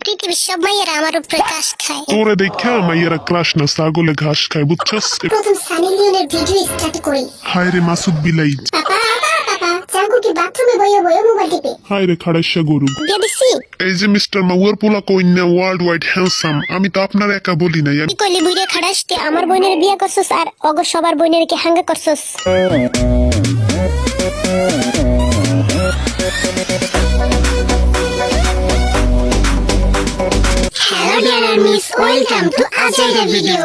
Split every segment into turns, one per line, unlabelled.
পৃথিবীর সব মাইয়েরা আমার উপরে ঘাস খায়।
তোরে দেখা মাইয়ারা ক্রাশ না ছাগলে ঘাস খায় বুঝছস।
প্রথম সানি লিওনের ভিডিও স্টার্ট করি।
হায় রে মাসুদ বিলাই,
পাপা চাকু কি বাথরুমে বইয়ে বইয়ে মোবাইল টিপে
হায় রে খাড়াইশা গরু।
বিয়ে দিছি।
এই যে মিস্টার মাউয়ার পোলা কইনা ওয়ার্ল্ড ওয়াইড হ্যান্ডসাম, আমি তো আপনার একা বলি নাই।
কি কইলি বুইরে খাড়াসতে আমার বোনের বিয়ে করছস আর অগর সবার বোনের কি হাঙ্গা করছস। Hello dear armies, welcome to আজাইরা ভিডিও।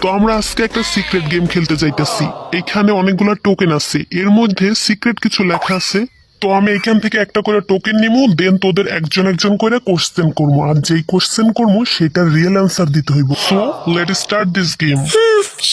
তো আমরা আজকে একটা সিক্রেট গেম খেলতে যাইতেছি। এখানে অনেকগুলা টোকেন আছে, এর মধ্যে সিক্রেট কিছু লেখা আছে। তো আমি এখান থেকে একটা করে টোকেন নিবো, দেন তোদের একজন একজন করে কোশ্চেন করবো, আর যেই কোশ্চেন করবো সেটার রিয়েল অ্যান্সার দিতে হইব। So let start this game.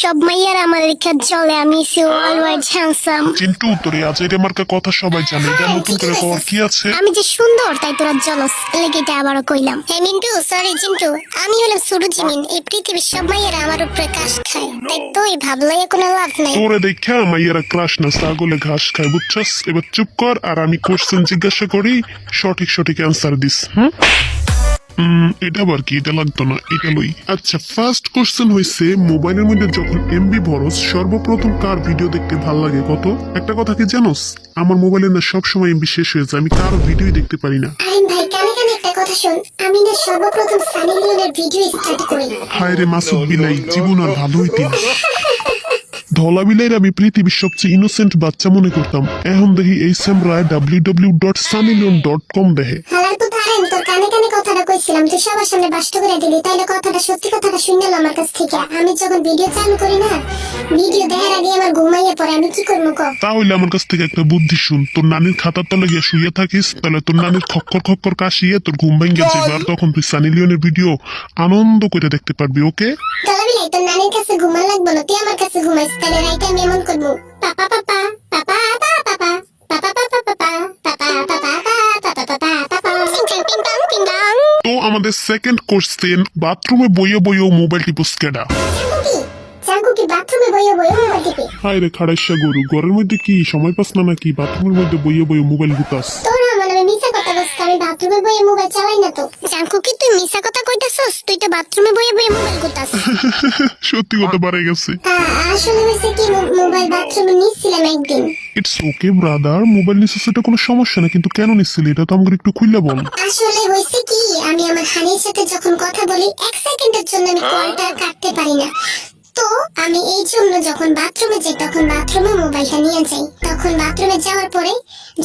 সব মাইয়ারা আমার রেখা চলে, আমি সি ওয়ার্ল্ড ওয়াইড হ্যান্ডসাম।
চিন্টু তোরে আজ এটা মার্কা কথা সবাই জানে, এটা নতুন করে কওয়ার কি আছে?
আমি যে সুন্দর তাই তোরা জলস, লেগেটা আবারও কইলাম। হে মিন্টু, সরি চিন্টু, আমি হলাম সুরুজিমিন। এই পৃথিবীর সব মাইয়ারা আমার উপরে ঘাস খায়, তাই তুই ভাবলাই কোনো লাভ নাই।
তোরে দেখা মাইয়ারা ক্রাশ না ছাগলে ঘাস খায় বুঝছস। এবার চুপ কর আর আমি কোশ্চেন জিজ্ঞাসা করি, সঠিক অ্যান্সার দিস। এটা আবার কি? এটা লাগতো না, এটা লই। আচ্ছা, ফার্স্ট কোশ্চেন হইছে, মোবাইলের মধ্যে যখন এমবি ভরস সর্বপ্রথম কার ভিডিও দেখতে ভাল লাগে কত? একটা কথা কি জানোস, আমার মোবাইলে না সবসময় এমবি শেষ হয়ে যায়, আমি কারো ভিডিওই দেখতে পারি না।
আইন ভাই কানে কানে একটা কথা শুন, আমি না সর্বপ্রথম সানি লিওনের ভিডিও স্টার্ট করি।
হায় রে মাসুদ বিলাই, জীবন আর ভালো হইতে না। ধলা বিলাইর আমি পৃথিবীর সবচেয়ে ইনোসেন্ট বাচ্চা মনে করতাম, এখন দেখি এই স্যামরায় www.sunnyleon.com দেখে।
হালার তো তারেন, তোর কানে কানে কথাটা কইছিলাম, তুই সবার সামনে বাস্ত করে দিলি, তাইলে কথাটা সত্যি কথাটা শুনলাম আমার কাছ থেকে। আমি যখন ভিডিও চালু করি না, ভিডিও দেখার আগে আমার ঘুমাইয়ে পড়ে, আমি কি করবো ক?
তাহলে আমার কাছ থেকে একটা বুদ্ধি শুন, তোর নানির খাতার তলে গিয়ে শুয়ে থাকিস, তাহলে তোর নানির খক্কর কাশিয়ে তোর ঘুম ভেঙে যাবে, আর তখন তুই সানি লিওনের ভিডিও আনন্দ করে দেখতে পারবি। ওকে
তলাবিলাই, তোর নানির কাছে ঘুমান লাগবো না, তুই আমার কাছে ঘুমাইস, তাহলে রাইতে আমি এমন করবো, পাপা পাপা পাপা পাপা পাপা পাপা পাপা পাপা পাপা পাপা পাপা পাপা সিং পিং পং পিং পং।
তো আমাদের সেকেন্ড কোশ্চেন, বাথরুমে বইয়ে মোবাইল টিপস কেডা?
চাকু কি বাথরুমে বইয়ে বইয়ে মোবাইল টিপে?
হায় রে খাড়াইশা গরু, ঘরের মধ্যে কি সময় পাস না নাকি বাথরুমের মধ্যে বইয়ে মোবাইল গুতাস?
তোর মানে আমি মিছা কথা বলছি, আমি বাথরুমে বইয়ে মোবাইল চালাই না তো। চাকু কি তুই মিছা কথা কইতাছস? তুই তো বাথরুমে বইয়ে বইয়ে মোবাইল গুতাস।
সত্যি কথা বাড়ে গেছে।
আসলে হইছে কি, মোবাইল বাথরুমে নিছিলাম একদিন।
ইটস ওকে ব্রাদার, মোবাইল নিছিস এটা কোনো সমস্যা না, কিন্তু কেন নিছিলি এটা তো আমাকে একটু খুললে বল।
আসলে হইছে কি, আমি আমার হানির সাথে যখন কথা বলি, এক সেকেন্ডের জন্য আমি কলটা কাটতে পারি না। তো আমি এই জন্য যখন বাথরুমে যাই, তখন বাথরুমে মোবাইলটা নিয়ে যাই। তখন বাথরুমে যাওয়ার পরে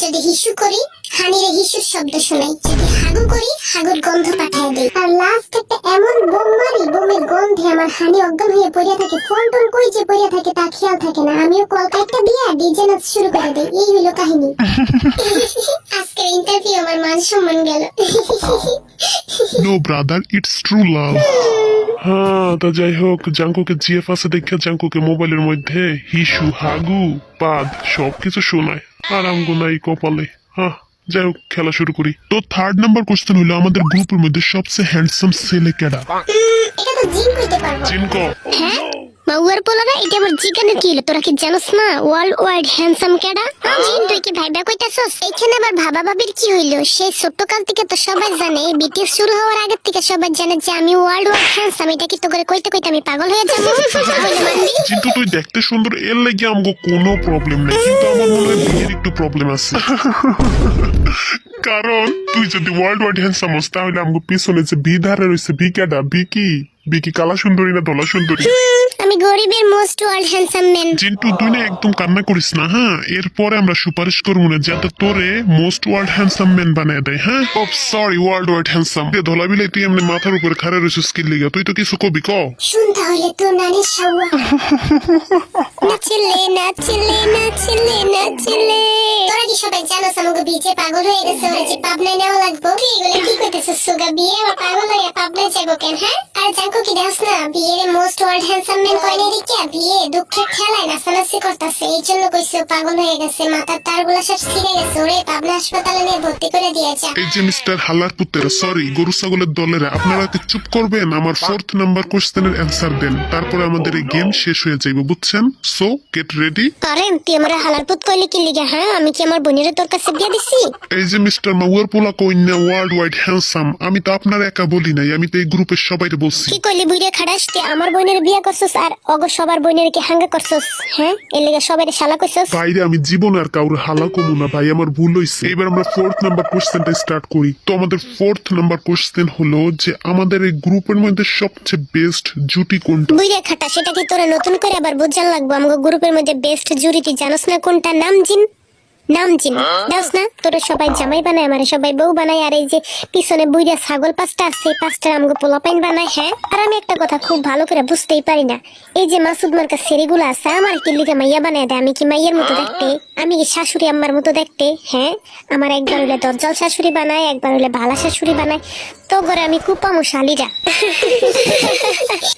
যদি হিসু করি, হানিরে হিসুর শব্দ শোনাই, যদি হাগু করি, হাগুর গন্ধ পাঠায় দেই, আর লাস্ট একটা এমন বোম মারি, বোমের গন্ধে আমার হানি অজ্ঞান হয়ে পড়ে থাকে, ফোন টোন কই যে পড়ে থাকে তা খেয়াল থাকে না, আমিও কল কাটটা দিয়ে ডিজে নাচ শুরু করে দেই। এই হলো কাহিনী। আজকের ইন্টারভিউ আমার মান সম্মান গেল।
No brother, it's true love. হ্যাঁ, তা যাই হোক, জাঙ্কুকে জিএফ আছে দেখে জাঙ্কুকে মোবাইলের মধ্যে হিসু, হাগু, পাদ সবকিছু শোনায়, আর আমগো নাই কপালে। হ্যাঁ, যাই হোক, খেলা শুরু করি। তো থার্ড নাম্বার কোশ্চেন হলো, আমাদের গ্রুপের মধ্যে সবচেয়ে হ্যান্ডসাম ছেলে কেডা?
এটা তো জিন কইতে পারবো।
চিনকো?
হ্যাঁ মাউয়ার পোলারা, এটা আবার জিগানে কি হলো? তোরা কি জানোস না ওয়ার্ল্ড ওয়াইড হ্যান্ডসাম কেডা? জিন তুই কি ভাইবা কইতাছস? এইখানে আবার ভাবা ভাবির কি হইলো? সেই ছোটকাল থেকে তো সবাই জানে, বিটিএস শুরু হওয়ার আগে থেকে সবাই জানে যে আমি ওয়ার্ল্ড ওয়াইড হ্যান্ডসাম। এটা কি তো করে কইতে কইতে আমি পাগল হয়ে যাবো?
কিন্তু তুই দেখতে সুন্দর, এর লাগি আমগো কোনো প্রবলেম নেই, কিন্তু আমার মনে হয় বিয়ের একটু প্রবলেম আছে। কারণ তুই যদি ওয়ার্ল্ড ওয়াইড হ্যান্ডসাম হস, তাহলে আমগো পিছনে যে ভি ধারে রয়েছে, ভি কেডা? বিকি কালা সুন্দরী না ধলা সুন্দরী?
আমি গরিবের most world handsome man.
Chintu তুই না একদম কান্না করিস না, হ্যাঁ? এরপরে আমরা সুপারিশ করবো না যাতে তোরে মোস্ট ওয়ার্ল্ড হ্যান্ডসাম ম্যান বানায় দেয়। হ্যাঁ, ও sorry, world wide handsome. Dhola বিলাই তুই এমনি মাথার উপরে খাড়া রয়েছিস কি লিগা? তুই তো কিছু কবি ক।
শুন তাহলে তোর নানি সাওয়া নাচিলে নাচিলে নাচিলে নাচিলে। তোরা কি সবাই জানোস আমাকে বিচে পাগল হয়ে গেছে, ওরে যে পাবনায় নেওয়া লাগবো? এগুলো কি কইতেছিস সুগা? বিয়ে আবার পাগল হয়ে পাবনায় যাবো কেন? হ্যাঁ, আর আর জাঙ্কু কি দেখছ না বিয়ের মোস্ট ওয়ার্ল্ড হ্যান্ডসাম ম্যান কয়নে দিকে বিয়ে দুঃখের খেলায় নাচানাচি করতেছে এই জন্য কইছে ও পাগল হয়ে গেছে মাথার তারগুলা সব ছিঁড়ে গেছে ওরে পাবনা হাসপাতালে নিয়ে ভর্তি করে দিয়েছে
এই যে মিস্টার হালার পুত্রেরা সরি গরু ছাগলের দলেরা আপনারা কি চুপ করবেন আমার 4th নাম্বার কোশ্চেনের অ্যান্সার দেন তারপরে আমাদের এই গেম শেষ হয়ে যাইবে বুঝছেন সো গেট রেডি
আরে তুই আমার হালার পুত কইলি কি লিগা হ্যাঁ আমি কি আমার বোনের তোর কাছে বিয়ে দিছি
এই যে মিস্টার মাউয়ার পোলা কইনা ওয়ার্ল্ড ওয়াইড হ্যান্ডসাম আমি তো আপনার একা বলি নাই আমি তো এই গ্রুপের সবাইকে বলছি
কি কইলি বুইরে খাড়াস তুই আমার বোনের বিয়ে করছস আর অগ সবার বোনের কি হাঙ্গা করছস হ্যাঁ এর লিগা সবাইরে শালা কইছস
বাইরে আমি জীবন আর কাউরে হালা কমু না ভাই আমার ভুল হইছে এবার আমরা 4th নাম্বার কোশ্চেনটা স্টার্ট করি তো আমাদের 4th নাম্বার কোশ্চেন হলো যে আমাদের এই গ্রুপের মধ্যে সবচেয়ে বেস্ট জুটি কোনটা
বুইরে খাটা সেটা কি তোরা নতুন করে আবার বুঝান লাগবো আমগো গ্রুপের মধ্যে বেস্ট জুরি তুই জানোস না কোনটা নাম জিন দাস না তোরা সবাই জামাই বানায় আমারে সবাই বউ বানায় আর এই যে পিছনে বুইরা ছাগল 5টা আছে 5টা আমগো পোলাপাইন বানায় হ্যাঁ আর আমি একটা কথা খুব ভালো করে বুঝতেই পারি না এই যে মাসুদ মার্কা সেরিগুলো আছে আমার কি লিগা মাইয়া বানায় দেয় আমি কি মাইয়ের মতো দেখতে আমি কি শাশুড়ি আম্মার মতো দেখতে হ্যাঁ আমার একবার হইলে দরজাল শাশুড়ি বানায় একবার হইলে ভালা শাশুড়ি বানায় তো ঘরে আমি কুপামো শালিরা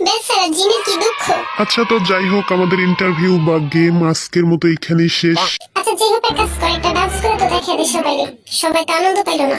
বেচারা জিনের কি দুঃখ
আচ্ছা তো যাই হোক আমাদের ইন্টারভিউ বা গেম আজকের মতো এখানেই শেষ
আচ্ছা যে হোক কাজ করে একটা ডান্স করে তো দেখা দে সবাই তো আনন্দ পাইল না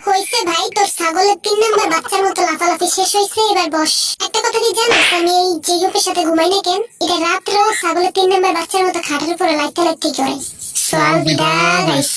হইছে ভাই তোর ছাগলের 3 নাম্বার বাচ্চার মতো লাফালাফি শেষ হইছে এবার বস একটা কথা কি জানিস আমি এই জিগুপের সাথে ঘুমাই না কেন এটা রাত্রেও ছাগলের 3 নাম্বার বাচ্চার মতো খাটের উপরে লাইতে করে সোয়াল বিদায় গাইস